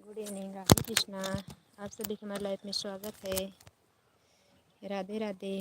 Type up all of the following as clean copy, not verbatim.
Good evening, Radhe Krishna. आप सभी के हमारे लाइफ में स्वागत है। राधे राधे।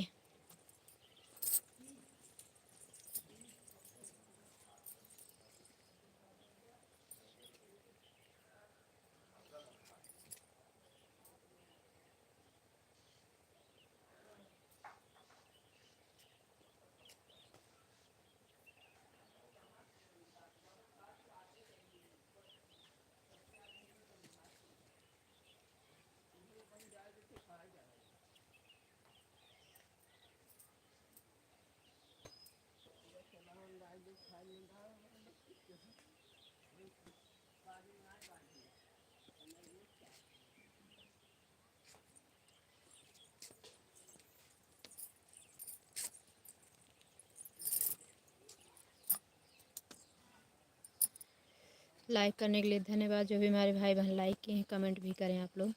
लाइक करने के लिए धन्यवाद। जो भी हमारे भाई बहन लाइक किए हैं, कमेंट भी करें आप लोग।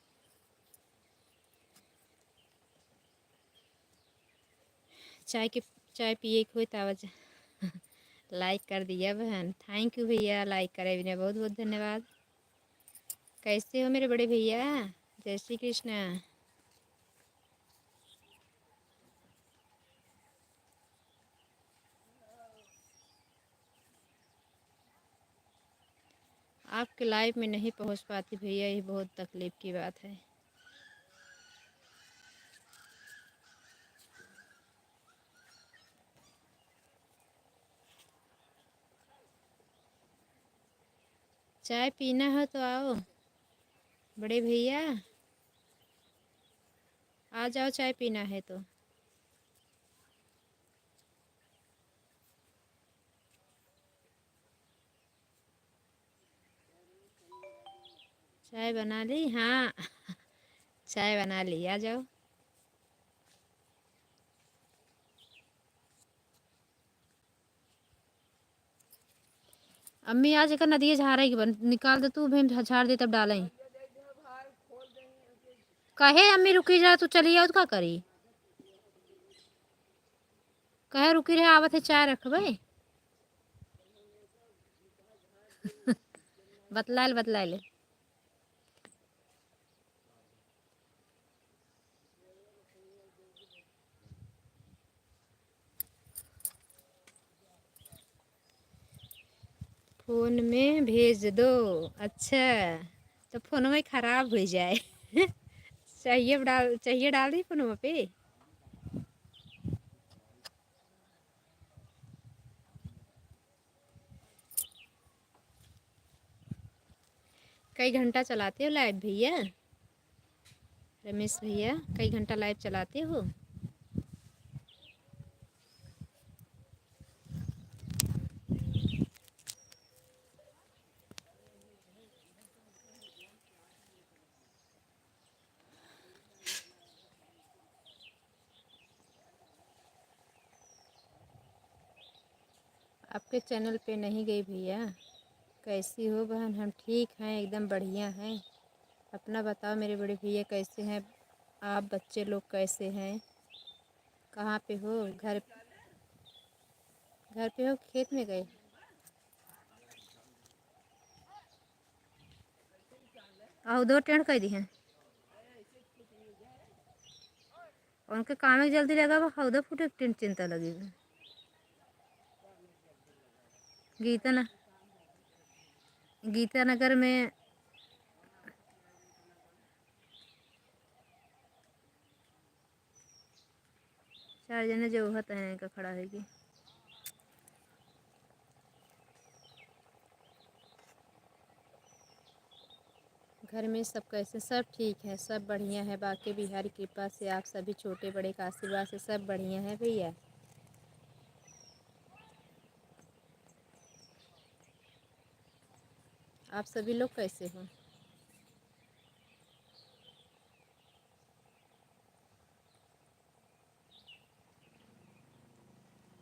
चाय पिए हुए तावज लाइक कर दिया बहन। थैंक यू भैया, लाइक करे भी बहुत बहुत धन्यवाद। कैसे हो मेरे बड़े भैया? जय श्री कृष्णा। आपके लाइव में नहीं पहुंच पाती भैया, ये बहुत तकलीफ की बात है। चाय पीना हो तो आओ बड़े भैया, आ जाओ चाय पीना है तो। चाय बना ली? हाँ चाय बना ली, आ जाओ। अम्मी आज एक नदिया झाड़ेगी, बन निकाल दे तू भें, झाड़ दे तब डालें। कहे अम्मी रुकी जा, तू चली आओ तो का करी? कहे रुकी रहे, आवत है चाय रखबे। बतलाए ले। फोन में भेज दो। अच्छा, तो फोन में खराब हो जाए। चाहिए डाल दी फोन पे। कई घंटा चलाते हो लाइव भैया? रमेश भैया, कई घंटा लाइव चलाते हो? आपके चैनल पे नहीं गई भैया। कैसी हो बहन? हम ठीक हैं, एकदम बढ़िया हैं। अपना बताओ मेरे बड़े भैया, कैसे हैं आप? बच्चे लोग कैसे हैं? कहाँ पे हो? घर पे हो, खेत में गए? आओ दो टेंट कर दी हैं। उनके काम में जल्दी लगा वो हौदा फुटे टेंट चिंता लगी हुई। गीता न गीता नगर में चार जने जो होता है का खड़ा है कि घर में सब कैसे? सब ठीक है, सब बढ़िया है। बाकी बिहारी कृपा से आप सभी छोटे बड़े का आशीर्वाद से सब बढ़िया है भैया। आप सभी लोग कैसे हो?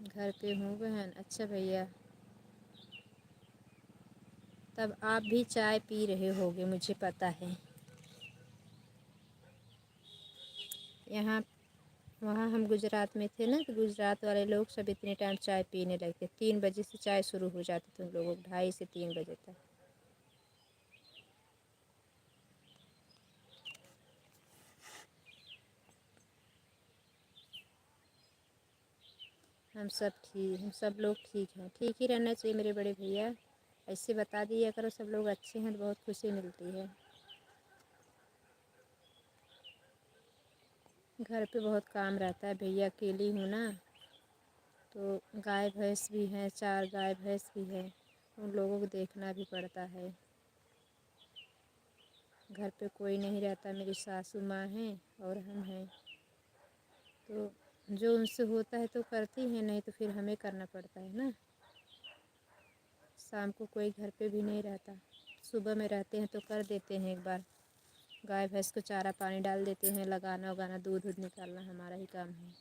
घर पे हूँ बहन। अच्छा भैया, तब आप भी चाय पी रहे होगे, मुझे पता है। यहाँ वहाँ हम गुजरात में थे ना, तो गुजरात वाले लोग सब इतने टाइम चाय पीने लगते। 3 बजे से चाय शुरू हो जाती थी उन लोगों, 2:30 से 3 बजे तक। हम सब लोग ठीक हैं। ठीक ही रहना चाहिए मेरे बड़े भैया। ऐसे बता दिया करो सब लोग अच्छे हैं तो बहुत खुशी मिलती है। घर पे बहुत काम रहता है भैया, अकेली हूँ ना, तो गाय भैंस भी हैं, 4 गाय भैंस भी है, उन लोगों को देखना भी पड़ता है। घर पे कोई नहीं रहता, मेरी सासू माँ हैं और हम हैं, तो जो उनसे होता है तो करती हैं, नहीं तो फिर हमें करना पड़ता है ना। शाम को कोई घर पे भी नहीं रहता, सुबह में रहते हैं तो कर देते हैं, एक बार गाय भैंस को चारा पानी डाल देते हैं, लगाना उगाना दूध दूध निकालना हमारा ही काम है।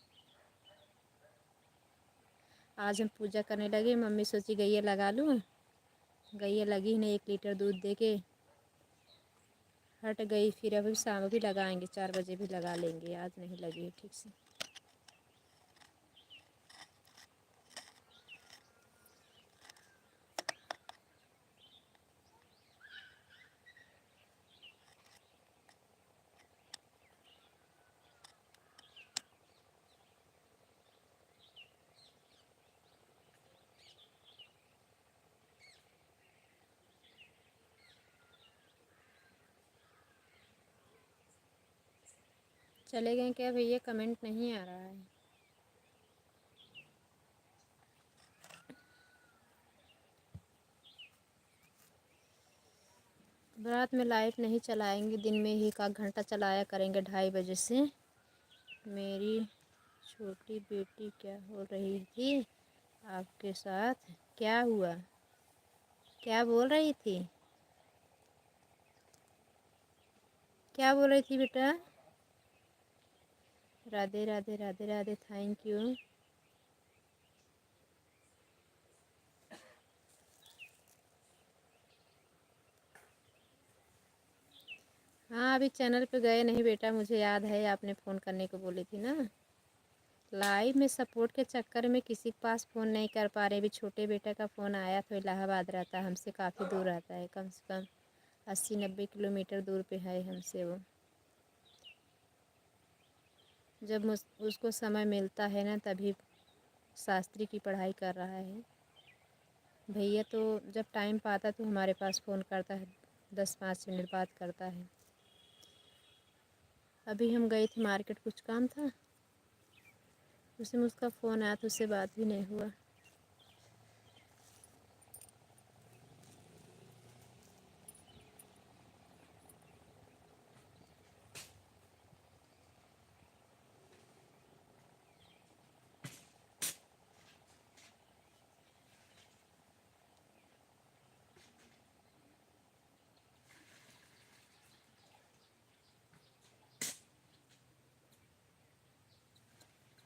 आज हम पूजा करने लगे, मम्मी सोची गैया लगा लूँ, गैया लगी नहीं, 1 लीटर दूध दे के हट गई। फिर अभी शाम भी लगाएंगे, 4 बजे भी लगा लेंगे, आज नहीं लगी ठीक से। चले गए क्या भैया? कमेंट नहीं आ रहा है। रात में लाइट नहीं चलाएंगे, दिन में ही 1 घंटा चलाया करेंगे 2:30 बजे से। मेरी छोटी बेटी क्या हो रही थी आपके साथ? क्या हुआ? क्या बोल रही थी? क्या बोल रही थी बेटा? Radhe Radhe Radhe Radhe, thank you. हाँ, अभी चैनल पे गए नहीं बेटा, मुझे याद है आपने फ़ोन करने को बोली थी ना। लाइव में सपोर्ट के चक्कर में किसी के पास फ़ोन नहीं कर पा रहे। अभी छोटे बेटे का फ़ोन आया तो इलाहाबाद रहता है, हमसे काफ़ी दूर रहता है, कम से कम 80-90 किलोमीटर दूर पे है हमसे वो। जब उसको समय मिलता है ना तभी शास्त्री की पढ़ाई कर रहा है। भैया तो जब टाइम पाता तो हमारे पास फ़ोन करता है, 10-5 मिनट बात करता है। अभी हम गए थे मार्केट, कुछ काम था, उसमें उसका फ़ोन आया तो उससे बात भी नहीं हुआ।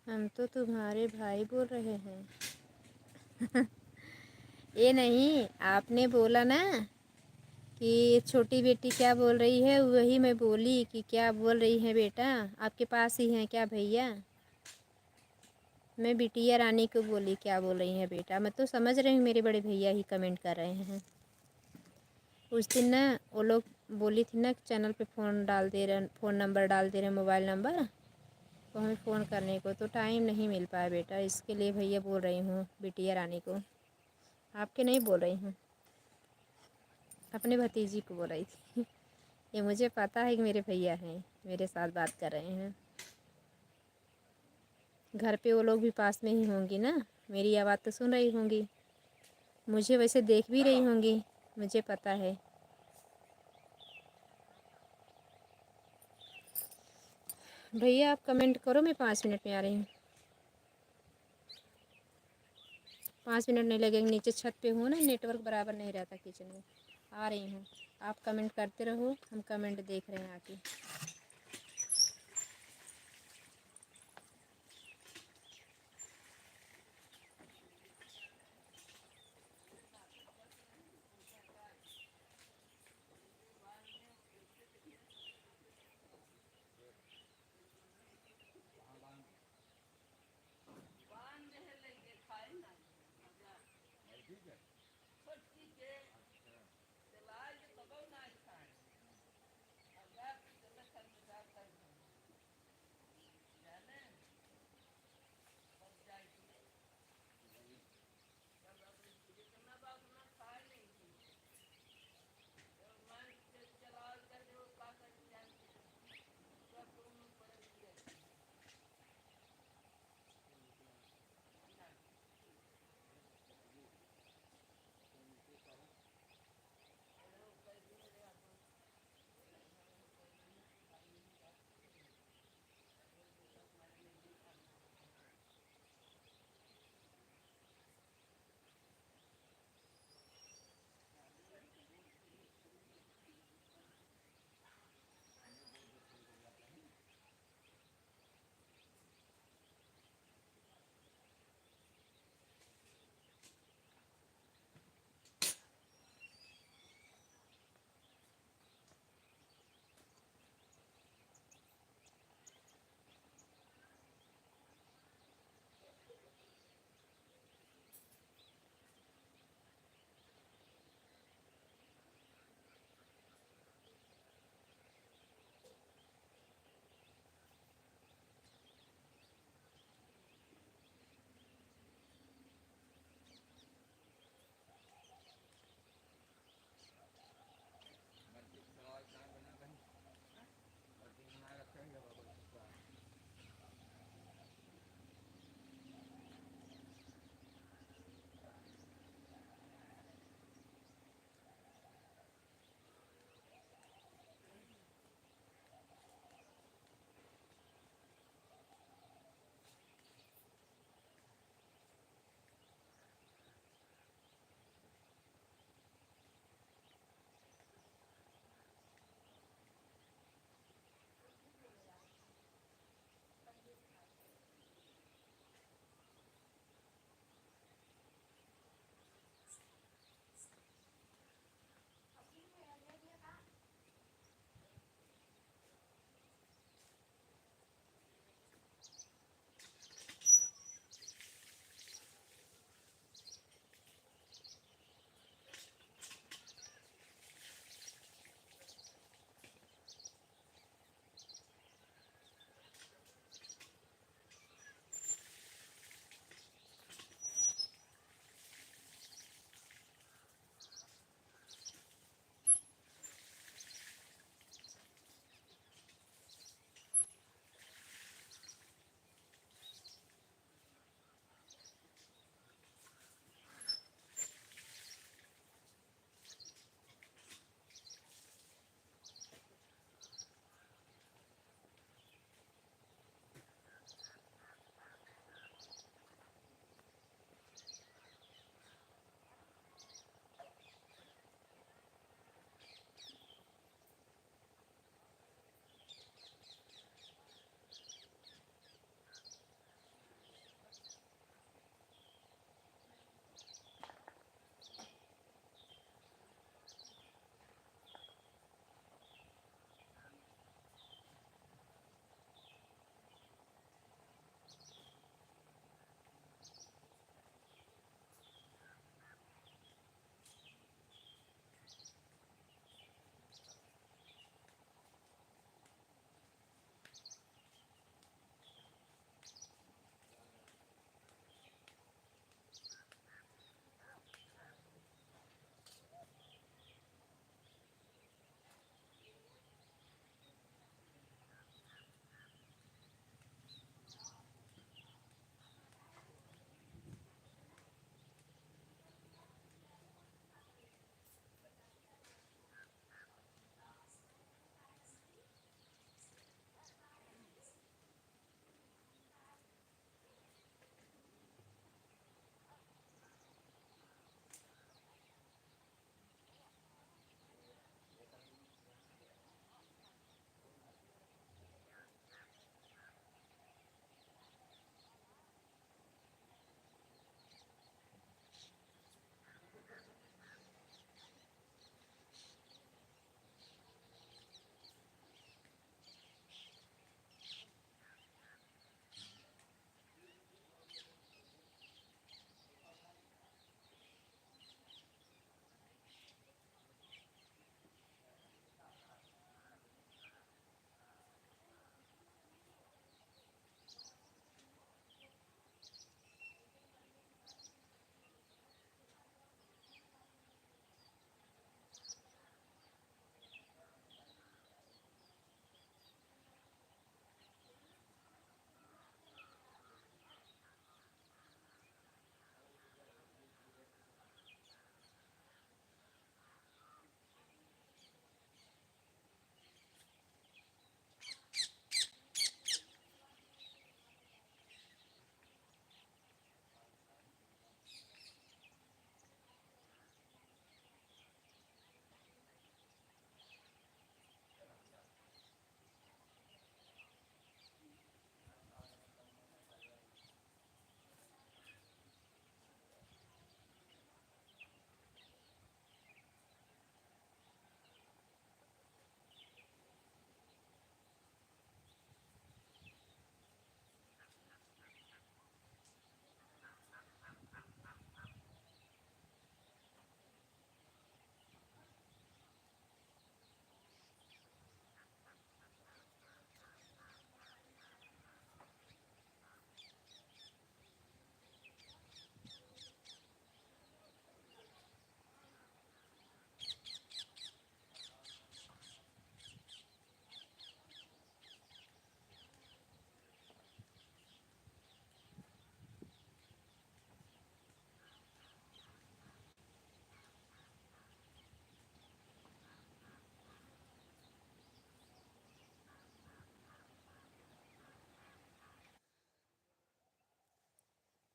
हम तो तुम्हारे भाई बोल रहे हैं। ये नहीं, आपने बोला ना कि छोटी बेटी क्या बोल रही है, वही मैं बोली कि क्या बोल रही है बेटा, आपके पास ही हैं क्या भैया? मैं बिटिया रानी को बोली क्या बोल रही हैं बेटा, मैं तो समझ रही हूँ मेरे बड़े भैया ही कमेंट कर रहे हैं। उस दिन ना वो लोग बोली थी ना चैनल पे फ़ोन डाल दे रहे, फ़ोन नंबर डाल दे रहे, मोबाइल नंबर, तो हमें फ़ोन करने को तो टाइम नहीं मिल पाया बेटा, इसके लिए भैया बोल रही हूँ बिटिया रानी को, आपके नहीं बोल रही हूँ, अपने भतीजी को बोल रही थी। ये मुझे पता है कि मेरे भैया हैं, मेरे साथ बात कर रहे हैं। घर पे वो लोग भी पास में ही होंगी ना, मेरी आवाज़ तो सुन रही होंगी, मुझे वैसे देख भी रही होंगी, मुझे पता है। भैया आप कमेंट करो, मैं 5 मिनट में आ रही हूँ। 5 मिनट नहीं लगेंगे, नीचे छत पे हूँ ना, नेटवर्क बराबर नहीं रहता किचन में। आ रही हूँ, आप कमेंट करते रहो, हम कमेंट देख रहे हैं आके।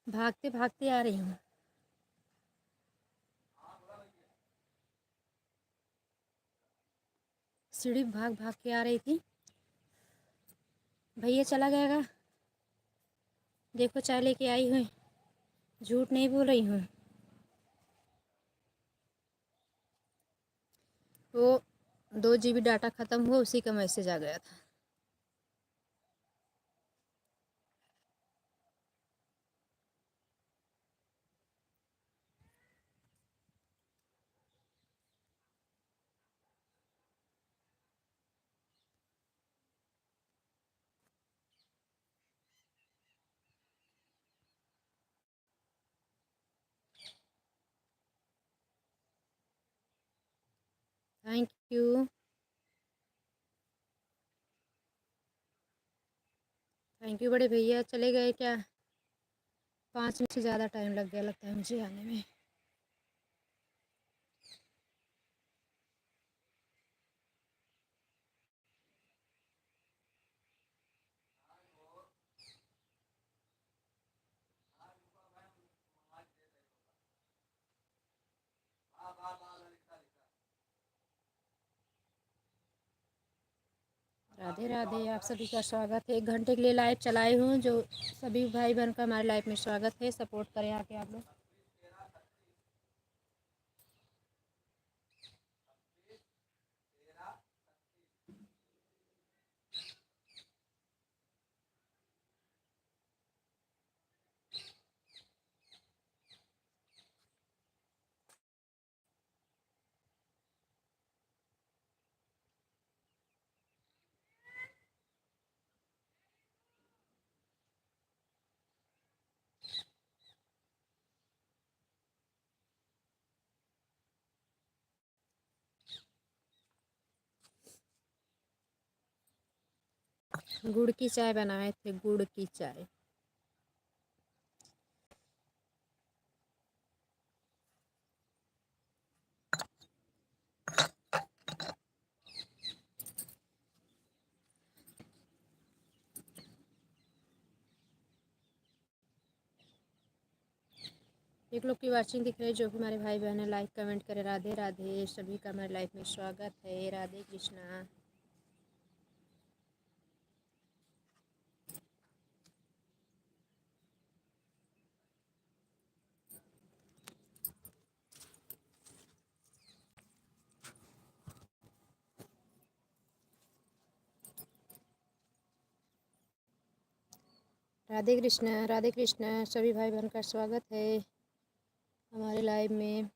भागते भागते आ रही हूँ। सीढ़ी भाग भाग के आ रही थी। भैया चला गया गा। देखो चाय लेके आई हूँ, झूठ नहीं बोल रही हूँ। वो 2 GB डाटा ख़त्म हुआ, उसी का मैसेज आ गया था। Thank you. थैंक यू बड़े भैया। चले गए क्या? 5 मिनट से ज़्यादा टाइम लग गया लगता है मुझे आने में। राधे राधे। आप सभी का स्वागत है। 1 घंटे के लिए लाइव चलाई हूँ, जो सभी भाई बहन का हमारे लाइव में स्वागत है। सपोर्ट करें आके आप लोग। गुड़ की चाय बनाए थे, गुड़ की चाय। एक लोग की वाचिंग दिख रही है, जो भी हमारे भाई बहन है लाइक कमेंट करें। राधे राधे। सभी का हमारे लाइफ में स्वागत है। राधे कृष्णा। राधे कृष्णा। राधे कृष्णा। सभी भाई बहन का स्वागत है हमारे लाइव में।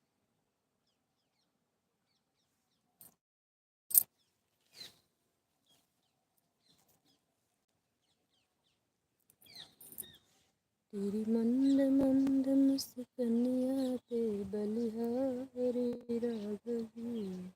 तेरी मंद मंद मुस्कनिया पे बलिहारी राघवी।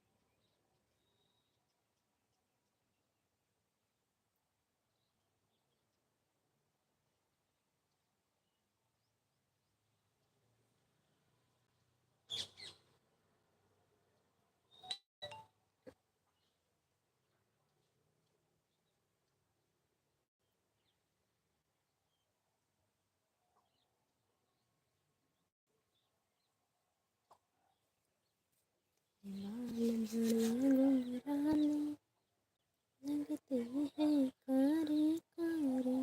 लाल बड़े घुंघराले लगते हैं कारे कारे।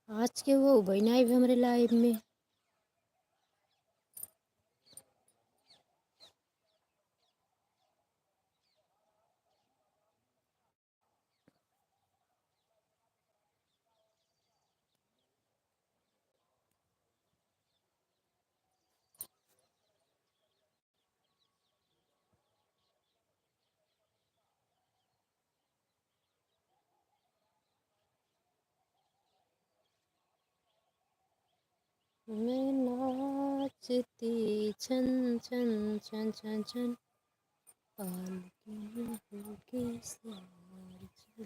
आज के वो बहनाई भी हमारे लाइव में। मैं नाचती छन छन छन छन छन, पालकी होके सवार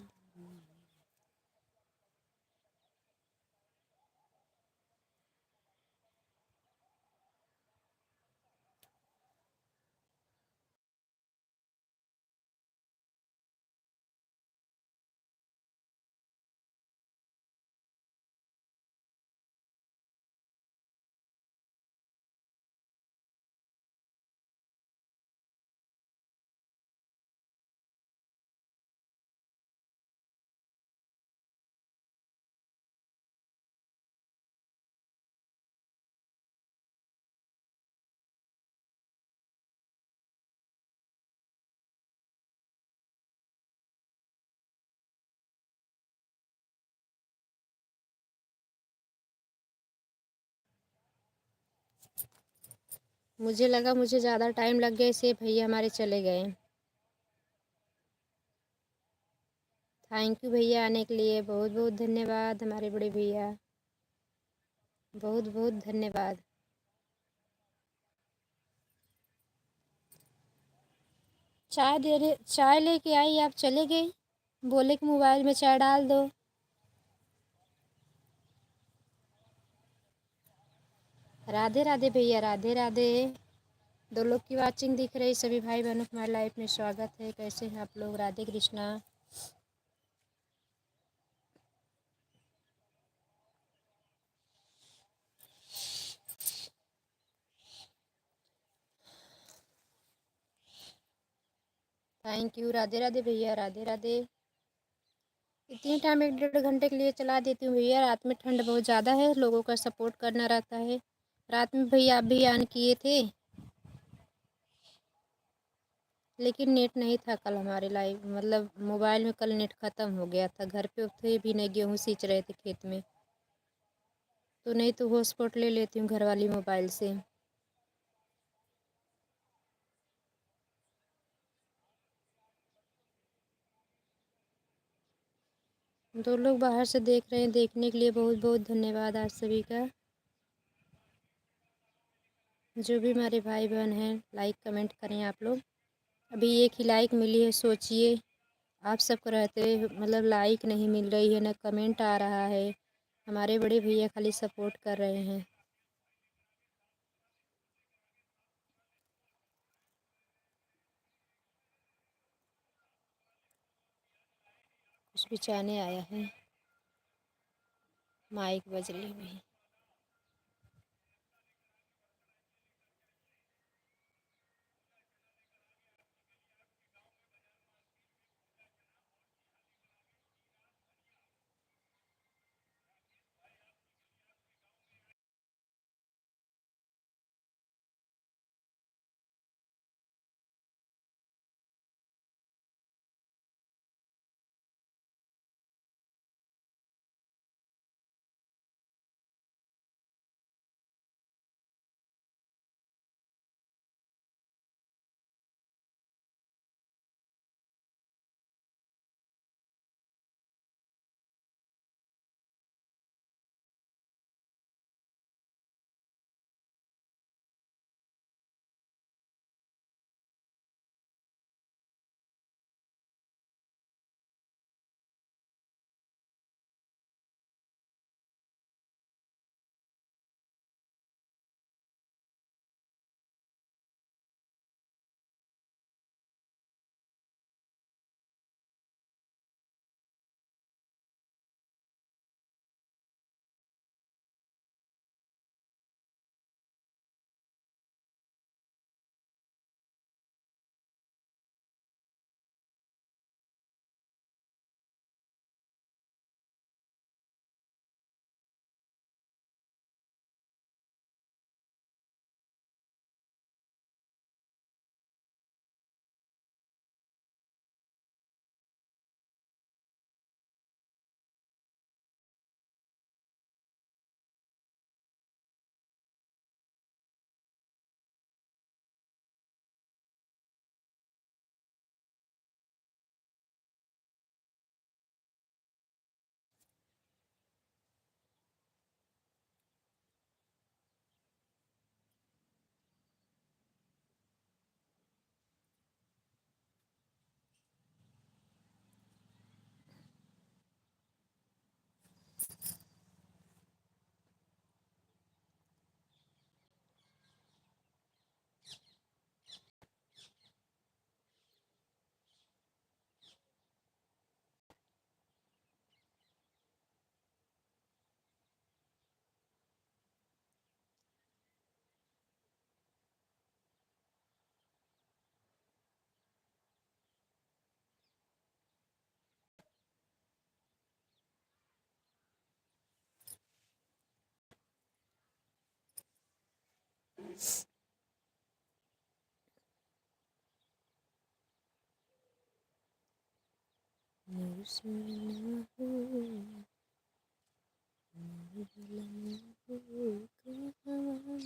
मुझे लगा मुझे ज़्यादा टाइम लग गया इसलिए भैया हमारे चले गए। थैंक यू भैया आने के लिए, बहुत बहुत धन्यवाद हमारे बड़े भैया, बहुत बहुत धन्यवाद। चाय लेके आई, आप चले गए, बोले कि मोबाइल में चाय डाल दो। राधे राधे भैया, राधे राधे। दो लोग की वाचिंग दिख रही, सभी भाई बहनों को हमारी लाइफ में स्वागत है। कैसे हैं आप लोग? राधे कृष्णा। थैंक यू, राधे राधे भैया, राधे राधे। इतनी टाइम 1 डेढ़ घंटे के लिए चला देती हूँ भैया, रात में ठंड बहुत ज़्यादा है, लोगों का सपोर्ट करना रहता है। रात में भैया आप भी ऑन किए थे, लेकिन नेट नहीं था कल हमारे लाइव, मतलब मोबाइल में कल नेट ख़त्म हो गया था। घर पे थे भी नहीं, गेहूँ सींच रहे थे खेत में, तो नहीं तो हॉटस्पॉट ले लेती हूँ घर वाली मोबाइल से। दो लोग बाहर से देख रहे हैं, देखने के लिए बहुत बहुत धन्यवाद आप सभी का। जो भी हमारे भाई बहन हैं लाइक कमेंट करें आप लोग। अभी एक ही लाइक मिली है, सोचिए आप सबको रहते हुए, मतलब लाइक नहीं मिल रही है, ना कमेंट आ रहा है। हमारे बड़े भैया खाली सपोर्ट कर रहे हैं। कुछ बिचाने आया है, माइक बज रही है। सुना हो बलम हो कहाँ